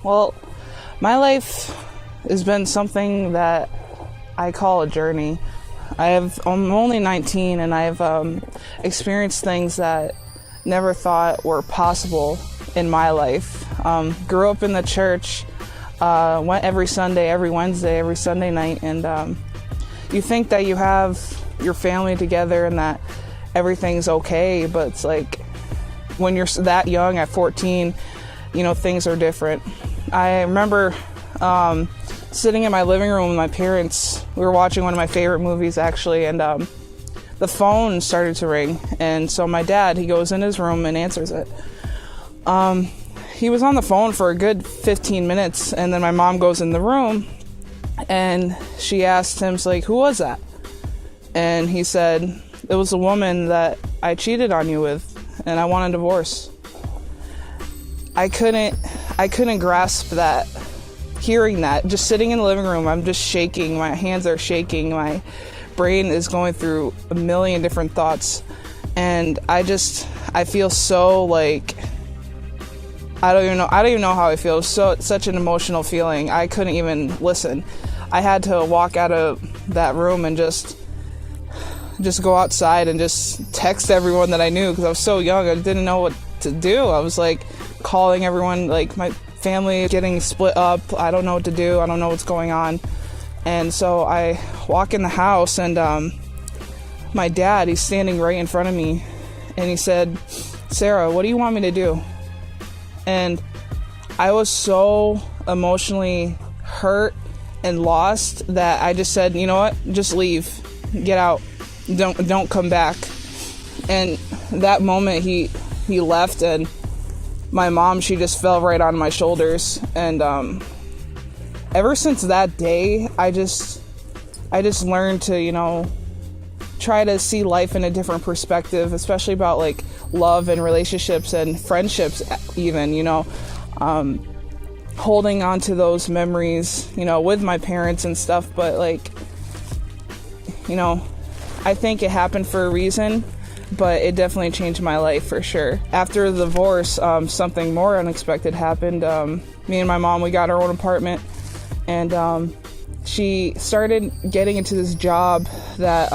Well, my life has been something that I call a journey. I'm only 19, and I've experienced things that never thought were possible in my life. Grew up in the church, went every Sunday, every Wednesday, every Sunday night, and you think that you have your family together and that everything's okay, but it's like when you're that young at 14, things are different. I remember sitting in my living room with my parents. We were watching one of my favorite movies, actually, and the phone started to ring. And so my dad, he goes in his room and answers it. He was on the phone for a good 15 minutes, and then my mom goes in the room, and she asked him, she's like, "Who was that?" And he said, "It was a woman that I cheated on you with, and I want a divorce." I couldn't grasp that. Hearing that, just sitting in the living room, I'm just shaking. My hands are shaking. My brain is going through a million different thoughts. And I feel so like, I don't even know how I feel. Such an emotional feeling. I couldn't even listen. I had to walk out of that room and just go outside and just text everyone that I knew, because I was so young. I didn't know what to do. I was like calling everyone, like my family getting split up. I don't know what to do. I don't know what's going on. And so I walk in the house, and my dad, he's standing right in front of me, and he said, "Sarah, what do you want me to do?" And I was so emotionally hurt and lost that I just said, "You know what? Just leave. Get out. Don't come back." And that moment he left, and my mom, she just fell right on my shoulders. And ever since that day, I just learned to, try to see life in a different perspective, especially about like love and relationships and friendships even, holding on to those memories, with my parents and stuff. But like, I think it happened for a reason, but it definitely changed my life for sure. After the divorce, something more unexpected happened. Me and my mom, we got our own apartment, and she started getting into this job that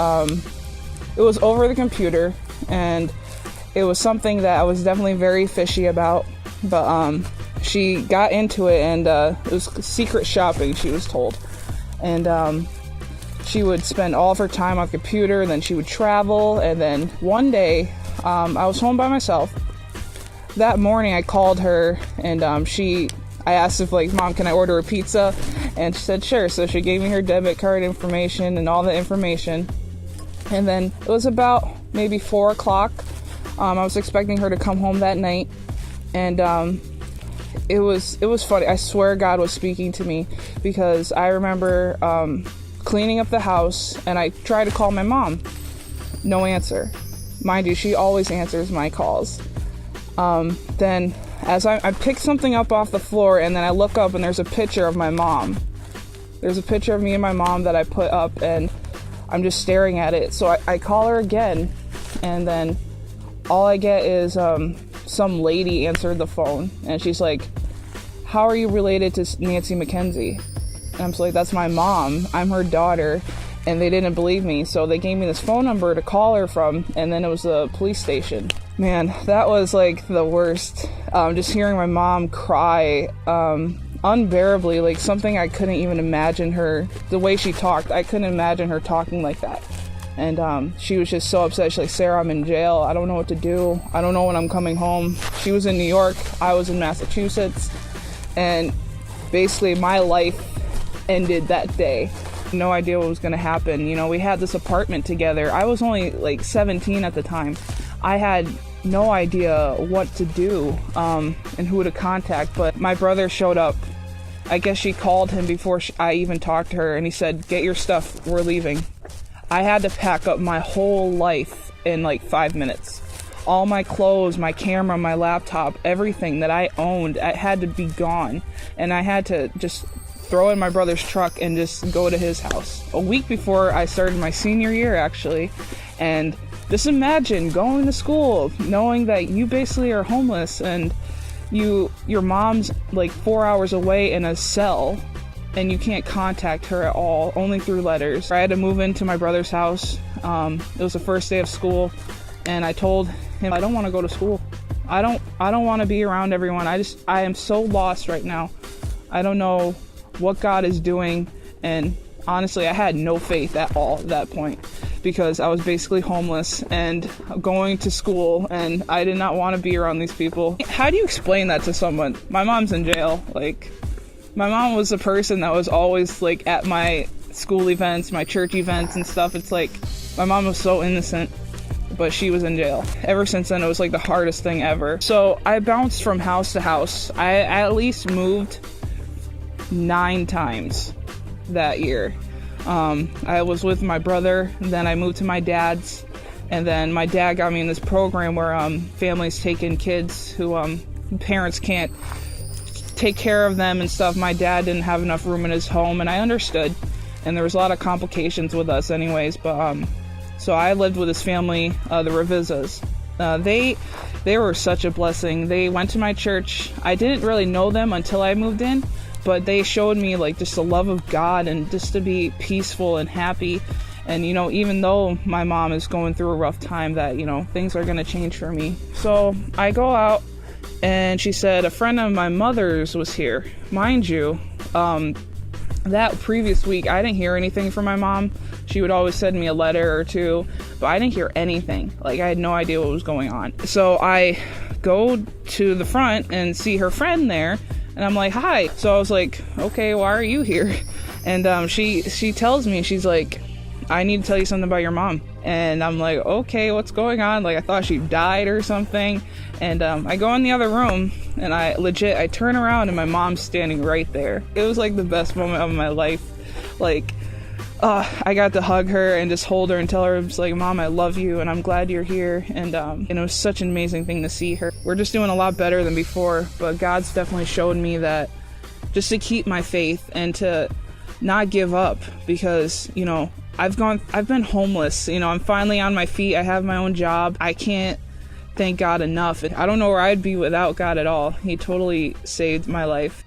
it was over the computer, and it was something that I was definitely very fishy about, but she got into it, and it was secret shopping, she was told. And she would spend all of her time on the computer, and then she would travel. And then one day, I was home by myself. That morning, I called her, and I asked if, like, "Mom, can I order a pizza?" And she said, "Sure." So she gave me her debit card information and all the information. And then it was about maybe 4 o'clock. I was expecting her to come home that night. And it was funny. I swear God was speaking to me, because I remember cleaning up the house, and I tried to call my mom. No answer. Mind you, she always answers my calls. Then as I pick something up off the floor, and then I look up, and there's a picture of my mom. There's a picture of me and my mom that I put up, and I'm just staring at it. So I call her again, and then all I get is some lady answered the phone, and she's like, "How are you related to Nancy Mckenzie?" And I'm like, "That's my mom. I'm her daughter." And they didn't believe me, so they gave me this phone number to call her from, and then it was the police station. Man, that was like the worst. Just hearing my mom cry unbearably, like something I couldn't even imagine her, the way she talked, I couldn't imagine her talking like that. And she was just so upset. She's like, "Sarah, I'm in jail. I don't know what to do. I don't know when I'm coming home." She was in New York. I was in Massachusetts. And basically my life ended that day. No idea what was going to happen. We had this apartment together. I was only like 17 at the time. I had no idea what to do and who to contact, but my brother showed up. I guess she called him before I even talked to her, and he said, "Get your stuff, we're leaving." I had to pack up my whole life in like 5 minutes. All my clothes, my camera, my laptop, everything that I owned, it had to be gone. And I had to just throw in my brother's truck and just go to his house. A week before I started my senior year, actually. And just imagine going to school, knowing that you basically are homeless, and your mom's like 4 hours away in a cell, and you can't contact her at all, only through letters. I had to move into my brother's house. It was the first day of school, and I told him, I don't want to go to school. I don't want to be around everyone. I am so lost right now. I don't know what God is doing, and honestly, I had no faith at all at that point, because I was basically homeless and going to school, and I did not want to be around these people. How do you explain that to someone? My mom's in jail. Like, my mom was the person that was always like at my school events, my church events and stuff. It's like, my mom was so innocent, but she was in jail. Ever since then, it was like the hardest thing ever. So I bounced from house to house. I at least moved 9 times that year. I was with my brother, then I moved to my dad's, and then my dad got me in this program where families take in kids who parents can't take care of them and stuff. My dad didn't have enough room in his home, and I understood, and there was a lot of complications with us anyways, but so I lived with his family, the Revisas. They were such a blessing. They went to my church. I didn't really know them until I moved in, but they showed me like just the love of God and just to be peaceful and happy. And, you know, even though my mom is going through a rough time, that, you know, things are going to change for me. So I go out, and she said a friend of my mother's was here. Mind you, that previous week, I didn't hear anything from my mom. She would always send me a letter or two, but I didn't hear anything. Like, I had no idea what was going on. So I go to the front and see her friend there, and I'm like, hi. So I was like, okay, why are you here? And she tells me, she's like, I need to tell you something about your mom. And I'm like, okay, what's going on? Like, I thought she died or something. And I go in the other room, and I turn around, and my mom's standing right there. It was like the best moment of my life. Like, I got to hug her and just hold her and tell her, I was like, Mom, I love you, and I'm glad you're here. And it was such an amazing thing to see her. We're just doing a lot better than before, but God's definitely showed me that just to keep my faith and to not give up, because, you know, I've been homeless. You know, I'm finally on my feet. I have my own job. I can't thank God enough. I don't know where I'd be without God at all. He totally saved my life.